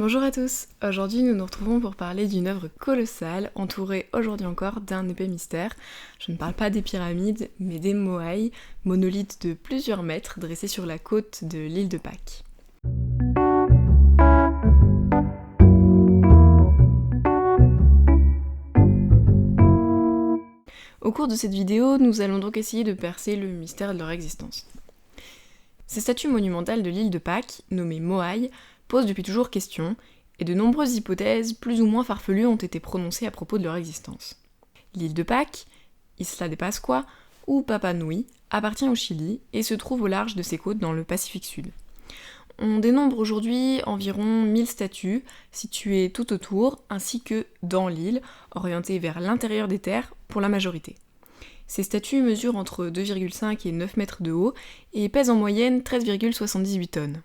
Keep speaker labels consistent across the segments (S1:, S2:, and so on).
S1: Bonjour à tous, aujourd'hui nous nous retrouvons pour parler d'une œuvre colossale, entourée aujourd'hui encore d'un épais mystère. Je ne parle pas des pyramides, mais des Moai, monolithes de plusieurs mètres dressés sur la côte de l'île de Pâques. Au cours de cette vidéo, nous allons donc essayer de percer le mystère de leur existence. Ces statues monumentales de l'île de Pâques, nommées Moai, posent depuis toujours question, et de nombreuses hypothèses plus ou moins farfelues ont été prononcées à propos de leur existence. L'île de Pâques, Isla de Pascua ou Rapa Nui appartient au Chili et se trouve au large de ses côtes dans le Pacifique Sud. On dénombre aujourd'hui environ 1000 statues situées tout autour, ainsi que dans l'île, orientées vers l'intérieur des terres pour la majorité. Ces statues mesurent entre 2,5 et 9 mètres de haut et pèsent en moyenne 13,78 tonnes.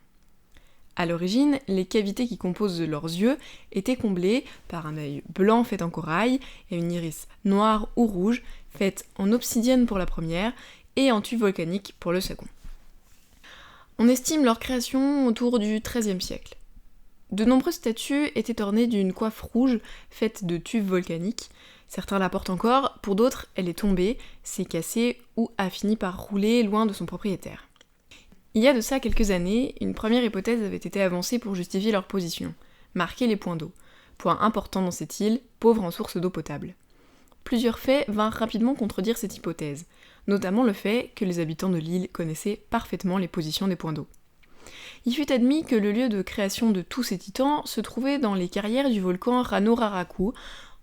S1: À l'origine, les cavités qui composent leurs yeux étaient comblées par un œil blanc fait en corail et une iris noire ou rouge faite en obsidienne pour la première et en tube volcanique pour le second. On estime leur création autour du XIIIe siècle. De nombreuses statues étaient ornées d'une coiffe rouge faite de tubes volcaniques. Certains la portent encore, pour d'autres, elle est tombée, s'est cassée ou a fini par rouler loin de son propriétaire. Il y a de ça quelques années, une première hypothèse avait été avancée pour justifier leur position, marquer les points d'eau, point important dans cette île, pauvre en source d'eau potable. Plusieurs faits vinrent rapidement contredire cette hypothèse, notamment le fait que les habitants de l'île connaissaient parfaitement les positions des points d'eau. Il fut admis que le lieu de création de tous ces titans se trouvait dans les carrières du volcan Rano Raraku.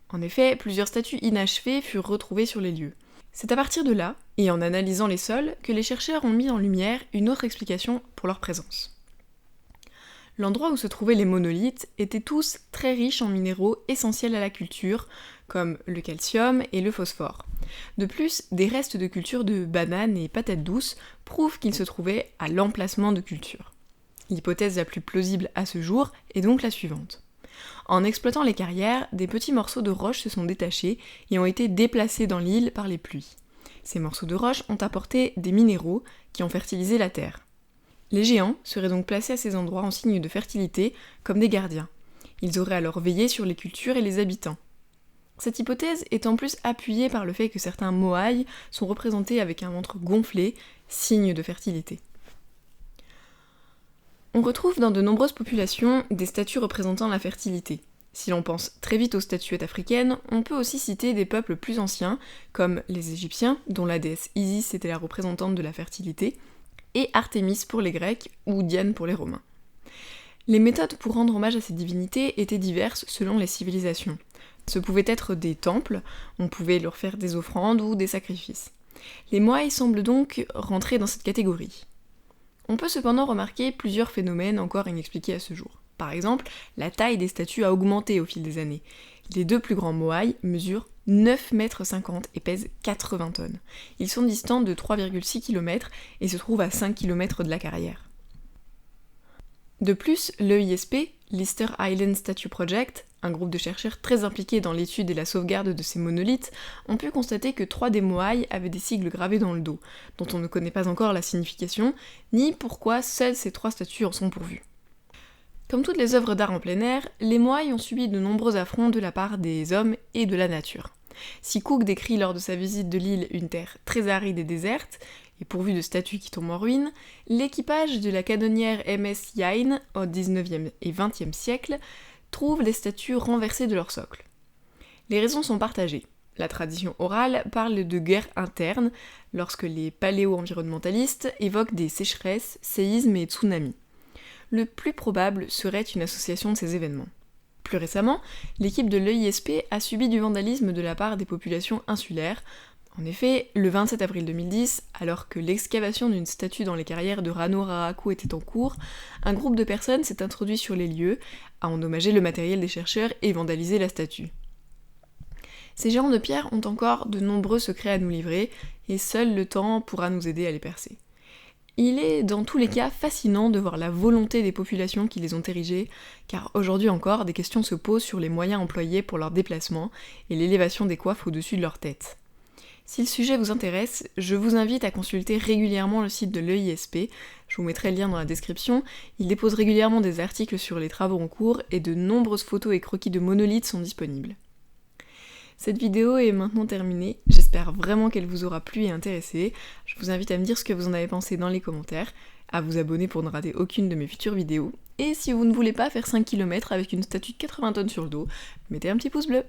S1: En effet, plusieurs statues inachevées furent retrouvées sur les lieux. C'est à partir de là, et en analysant les sols, que les chercheurs ont mis en lumière une autre explication pour leur présence. L'endroit où se trouvaient les monolithes étaient tous très riches en minéraux essentiels à la culture, comme le calcium et le phosphore. De plus, des restes de culture de bananes et patates douces prouvent qu'ils se trouvaient à l'emplacement de culture. L'hypothèse la plus plausible à ce jour est donc la suivante. En exploitant les carrières, des petits morceaux de roche se sont détachés et ont été déplacés dans l'île par les pluies. Ces morceaux de roche ont apporté des minéraux qui ont fertilisé la terre. Les géants seraient donc placés à ces endroits en signe de fertilité comme des gardiens. Ils auraient alors veillé sur les cultures et les habitants. Cette hypothèse est en plus appuyée par le fait que certains Moai sont représentés avec un ventre gonflé, signe de fertilité. On retrouve dans de nombreuses populations des statues représentant la fertilité. Si l'on pense très vite aux statuettes africaines, on peut aussi citer des peuples plus anciens, comme les Égyptiens, dont la déesse Isis était la représentante de la fertilité, et Artémis pour les Grecs, ou Diane pour les Romains. Les méthodes pour rendre hommage à ces divinités étaient diverses selon les civilisations. Ce pouvaient être des temples, on pouvait leur faire des offrandes ou des sacrifices. Les Moai semblent donc rentrer dans cette catégorie. On peut cependant remarquer plusieurs phénomènes encore inexpliqués à ce jour. Par exemple, la taille des statues a augmenté au fil des années. Les deux plus grands Moai mesurent 9,50 mètres et pèsent 80 tonnes. Ils sont distants de 3,6 km et se trouvent à 5 km de la carrière. De plus, l'EISP, l'Easter Island Statue Project, un groupe de chercheurs très impliqués dans l'étude et la sauvegarde de ces monolithes, ont pu constater que 3 des Moai avaient des sigles gravés dans le dos, dont on ne connaît pas encore la signification, ni pourquoi seules ces 3 statues en sont pourvues. Comme toutes les œuvres d'art en plein air, les Moai ont subi de nombreux affronts de la part des hommes et de la nature. Si Cook décrit lors de sa visite de l'île une terre très aride et déserte, et pourvue de statues qui tombent en ruine, l'équipage de la canonnière MS Yain, au XIXe et XXe siècle, trouve les statues renversées de leur socle. Les raisons sont partagées. La tradition orale parle de guerre interne, lorsque les paléo-environnementalistes évoquent des sécheresses, séismes et tsunamis. Le plus probable serait une association de ces événements. Plus récemment, l'équipe de l'EISP a subi du vandalisme de la part des populations insulaires. En effet, le 27 avril 2010, alors que l'excavation d'une statue dans les carrières de Rano Raraku était en cours, un groupe de personnes s'est introduit sur les lieux, a endommagé le matériel des chercheurs et vandalisé la statue. Ces géants de pierre ont encore de nombreux secrets à nous livrer, et seul le temps pourra nous aider à les percer. Il est dans tous les cas fascinant de voir la volonté des populations qui les ont érigés, car aujourd'hui encore, des questions se posent sur les moyens employés pour leur déplacement et l'élévation des coiffes au-dessus de leur tête. Si le sujet vous intéresse, je vous invite à consulter régulièrement le site de l'EISP, je vous mettrai le lien dans la description. Il dépose régulièrement des articles sur les travaux en cours et de nombreuses photos et croquis de monolithes sont disponibles. Cette vidéo est maintenant terminée, j'espère vraiment qu'elle vous aura plu et intéressé. Je vous invite à me dire ce que vous en avez pensé dans les commentaires, à vous abonner pour ne rater aucune de mes futures vidéos, et si vous ne voulez pas faire 5 km avec une statue de 80 tonnes sur le dos, mettez un petit pouce bleu.